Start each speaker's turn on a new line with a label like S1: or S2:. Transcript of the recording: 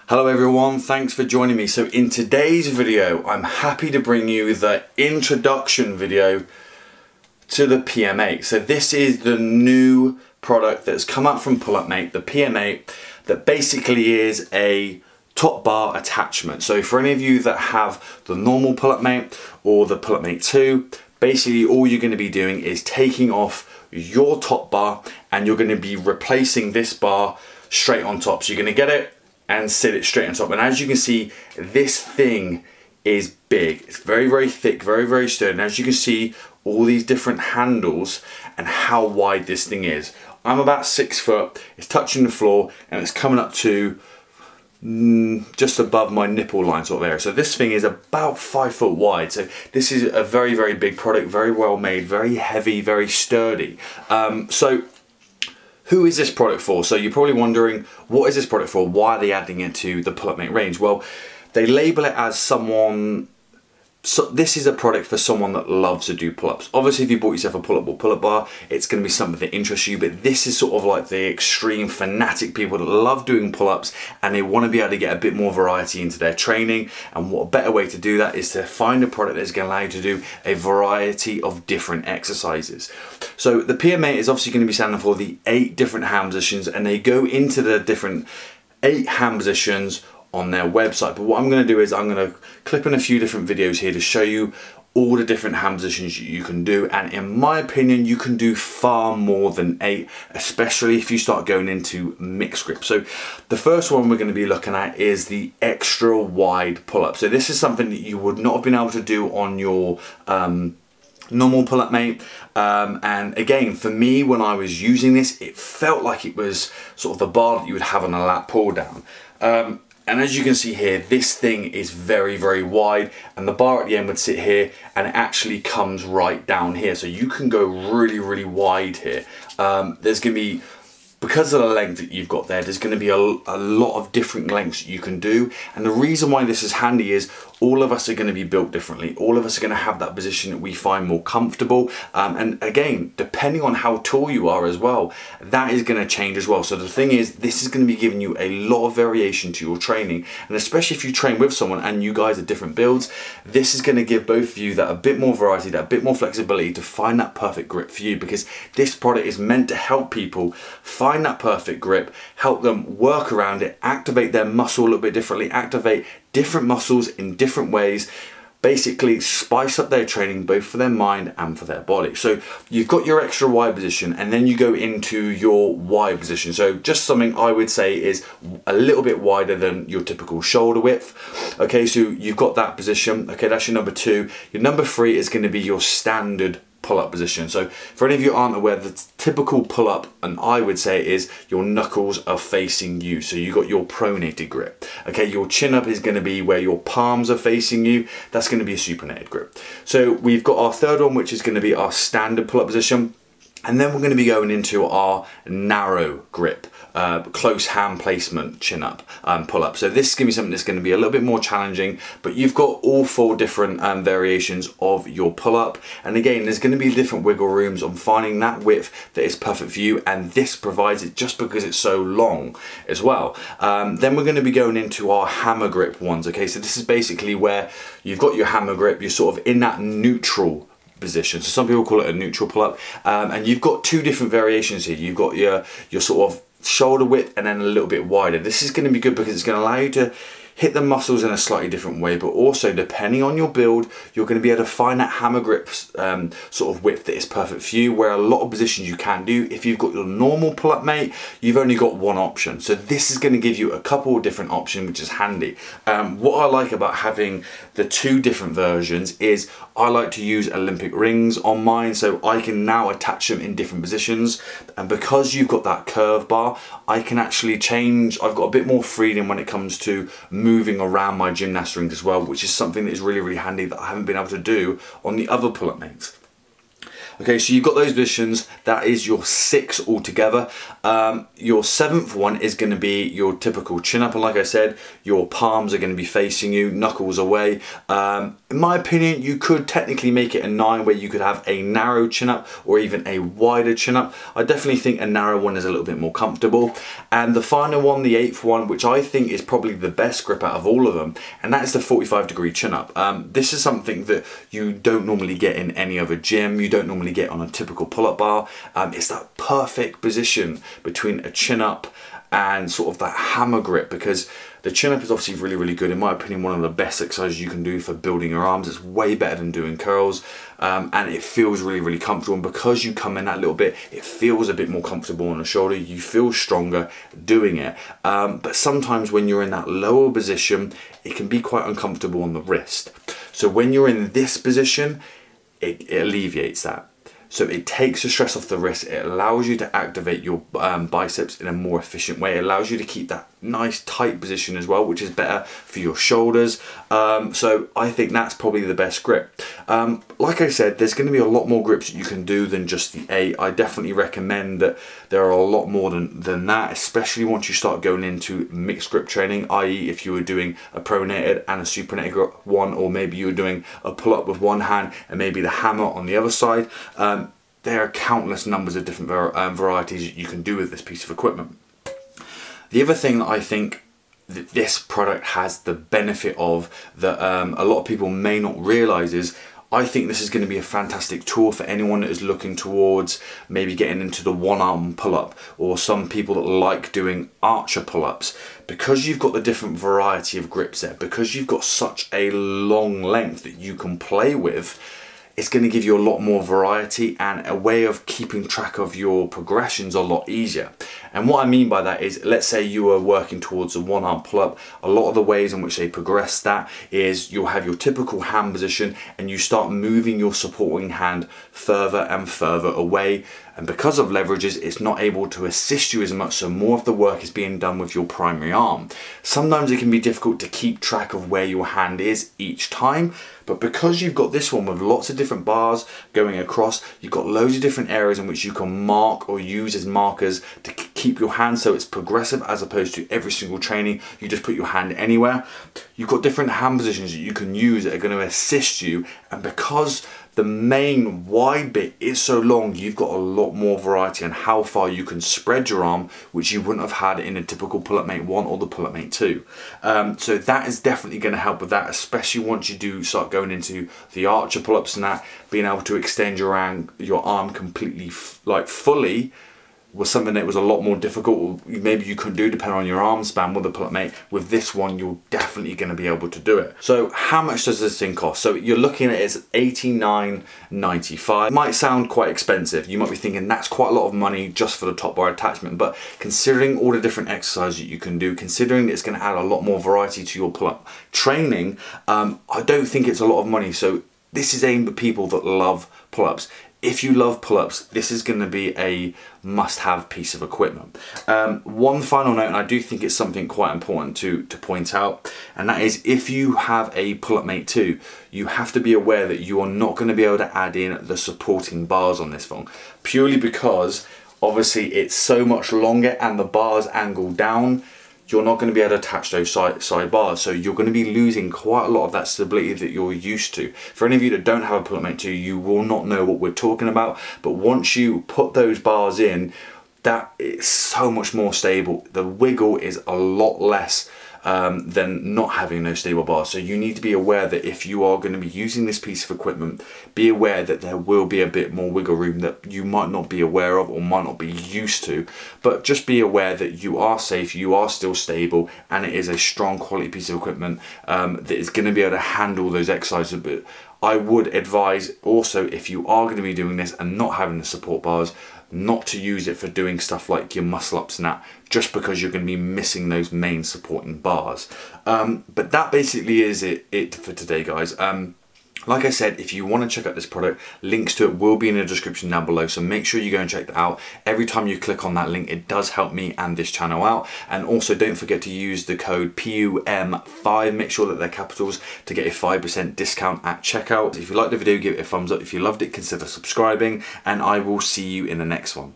S1: Hello everyone, thanks for joining me. So in today's video, I'm happy to bring you the introduction video to the PM8. So this is the new product that's come out from PM8, the PM8, that basically is a top bar attachment. So for any of you that have the normal PM8 or the PM8 2, basically all you're going to be doing is taking off your top bar and you're going to be replacing this bar straight on top. So you're going to get it and sit it straight on top. And as you can see, this thing is big. It's very, very thick, very, very sturdy. And as you can see, all these different handles and how wide this thing is. I'm about 6 foot, it's touching the floor, and it's coming up to just above my nipple line sort of area. So this thing is about 5 foot wide. So this is a very, very big product, very well made, very heavy, very sturdy. So who is this product for? So you're probably wondering, what is this product for? Why are they adding it to the PM8 range? Well, they label it as someone, so this is a product for someone that loves to do pull-ups. Obviously, if you bought yourself a pull-up or pull-up bar, it's going to be something that interests you, but this is sort of like the extreme fanatic people that love doing pull-ups and they want to be able to get a bit more variety into their training. And what a better way to do that is to find a product that's going to allow you to do a variety of different exercises. So the PM8 is obviously going to be standing for the 8 different hand positions, and they go into the different 8 hand positions on their website. But what I'm going to do is I'm going to clip in a few different videos here to show you all the different hand positions you can do, and in my opinion you can do far more than 8, especially if you start going into mixed grip. So the first one we're going to be looking at is the extra wide pull-up. So this is something that you would not have been able to do on your normal PM8, and again, for me, when I was using this, it felt like it was sort of the bar that you would have on a lat pull down. And as you can see here, this thing is very, very wide, and the bar at the end would sit here and it actually comes right down here. So you can go really, really wide here. There's going to be, because of the length that you've got there, there's going to be a lot of different lengths you can do. And the reason why this is handy is all of us are going to be built differently. All of us are going to have that position that we find more comfortable. And again, depending on how tall you are as well, that is going to change as well. So the thing is, this is going to be giving you a lot of variation to your training. And especially if you train with someone and you guys are different builds, this is going to give both of you that a bit more variety, that a bit more flexibility to find that perfect grip for you, because this product is meant to help people find that perfect grip, help them work around it, activate their muscle a little bit differently, activate different muscles in different ways, basically spice up their training both for their mind and for their body. So you've got your extra wide position, and then you go into your wide position. So just something I would say is a little bit wider than your typical shoulder width. Okay, so you've got that position. Okay, that's your number 2. Your number 3 is going to be your standard pull-up position. So for any of you who aren't aware, the typical pull-up, and I would say, is your knuckles are facing you. So you got your pronated grip. Okay, your chin up is going to be where your palms are facing you. That's going to be a supinated grip. So we've got our third one, which is going to be our standard pull-up position. And then we're going to be going into our narrow grip, close hand placement chin up pull up. So this is going to be something that's going to be a little bit more challenging, but you've got all 4 different variations of your pull up. And again, there's going to be different wiggle rooms on finding that width that is perfect for you. And this provides it just because it's so long as well. Then we're going to be going into our hammer grip ones. Okay, so this is basically where you've got your hammer grip, you're sort of in that neutral position. So some people call it a neutral pull-up, and you've got 2 different variations here. You've got your sort of shoulder width and then a little bit wider. This is going to be good because it's going to allow you to hit the muscles in a slightly different way, but also depending on your build, you're going to be able to find that hammer grip sort of width that is perfect for you, where a lot of positions you can do. If you've got your normal pull-up mate, you've only got one option. So this is going to give you a couple of different options, which is handy. What I like about having the 2 different versions is I like to use Olympic rings on mine, so I can now attach them in different positions. And because you've got that curve bar, I can actually change. I've got a bit more freedom when it comes to moving around my gymnast rings as well, which is something that is really, really handy that I haven't been able to do on the other pull-up mates. Okay, so you've got those positions. That is your 6 altogether. Your 7th one is going to be your typical chin up, and like I said, your palms are going to be facing you, knuckles away. In my opinion, you could technically make it a 9 where you could have a narrow chin up or even a wider chin up. I definitely think a narrow one is a little bit more comfortable. And the final one, the 8th one, which I think is probably the best grip out of all of them, and that is the 45-degree chin up. This is something that you don't normally get in any other gym. You don't normally get on a typical pull-up bar. It's that perfect position between a chin up and sort of that hammer grip, because the chin up is obviously really, really good. In my opinion, one of the best exercises you can do for building your arms. It's way better than doing curls, and it feels really, really comfortable. And because you come in that little bit, it feels a bit more comfortable on the shoulder. You feel stronger doing it. But sometimes when you're in that lower position, it can be quite uncomfortable on the wrist. So when you're in this position, it alleviates that. So it takes the stress off the wrist. It allows you to activate your biceps in a more efficient way. It allows you to keep that nice tight position as well, which is better for your shoulders. So I think that's probably the best grip. Like I said, there's going to be a lot more grips that you can do than just the 8. I definitely recommend that there are a lot more than that, especially once you start going into mixed grip training, i.e. if you were doing a pronated and a supinated one, or maybe you were doing a pull-up with one hand and maybe the hammer on the other side. There are countless numbers of different varieties you can do with this piece of equipment. The other thing that I think that this product has the benefit of that a lot of people may not realise is, I think this is going to be a fantastic tool for anyone that is looking towards maybe getting into the one-arm pull-up, or some people that like doing archer pull-ups. Because you've got the different variety of grips there, because you've got such a long length that you can play with, it's going to give you a lot more variety and a way of keeping track of your progressions a lot easier. And what I mean by that is, let's say you are working towards a one-arm pull-up. A lot of the ways in which they progress that is you'll have your typical hand position and you start moving your supporting hand further and further away. And because of leverages, it's not able to assist you as much, so more of the work is being done with your primary arm. Sometimes it can be difficult to keep track of where your hand is each time, but because you've got this one with lots of different bars going across, you've got loads of different areas in which you can mark or use as markers to keep your hand so it's progressive, as opposed to every single training you just put your hand anywhere. You've got different hand positions that you can use that are going to assist you, and because the main wide bit is so long, you've got a lot more variety on how far you can spread your arm, which you wouldn't have had in a typical Pull-Up Mate 1 or the Pull-Up Mate 2. So that is definitely going to help with that, especially once you do start going into the archer pull-ups and that, being able to extend your arm completely, like fully, was something that was a lot more difficult. Maybe you couldn't do depending on your arm span with the Pull-Up Mate. With this one, you're definitely going to be able to do it. So how much does this thing cost? So you're looking at it as $89.95. It might sound quite expensive. You might be thinking that's quite a lot of money just for the top bar attachment, but considering all the different exercises that you can do, considering that it's going to add a lot more variety to your pull-up training, I don't think it's a lot of money. So this is aimed at people that love pull-ups. If you love pull-ups, this is going to be a must-have piece of equipment. One final note, and I do think it's something quite important to point out, and that is if you have a Pull-Up Mate 2, you have to be aware that you are not going to be able to add in the supporting bars on this phone, purely because obviously it's so much longer and the bars angle down. You're not going to be able to attach those side bars, so you're going to be losing quite a lot of that stability that you're used to. For any of you that don't have a Pull-Up Mate 2, you will not know what we're talking about, but once you put those bars in, that is so much more stable. The wiggle is a lot less than not having those stable bars. So you need to be aware that if you are going to be using this piece of equipment, be aware that there will be a bit more wiggle room that you might not be aware of or might not be used to, but just be aware that you are safe, you are still stable, and it is a strong quality piece of equipment that is going to be able to handle those exercises. But I would advise also, if you are going to be doing this and not having the support bars, not to use it for doing stuff like your muscle ups and that, just because you're going to be missing those main supporting bars. But that basically is it for today, guys. Like I said, if you want to check out this product, links to it will be in the description down below, so make sure you go and check that out. Every time you click on that link, it does help me and this channel out. And also don't forget to use the code PM5, make sure that they're capitals, to get a 5% discount at checkout. If you liked the video, give it a thumbs up. If you loved it, consider subscribing, and I will see you in the next one.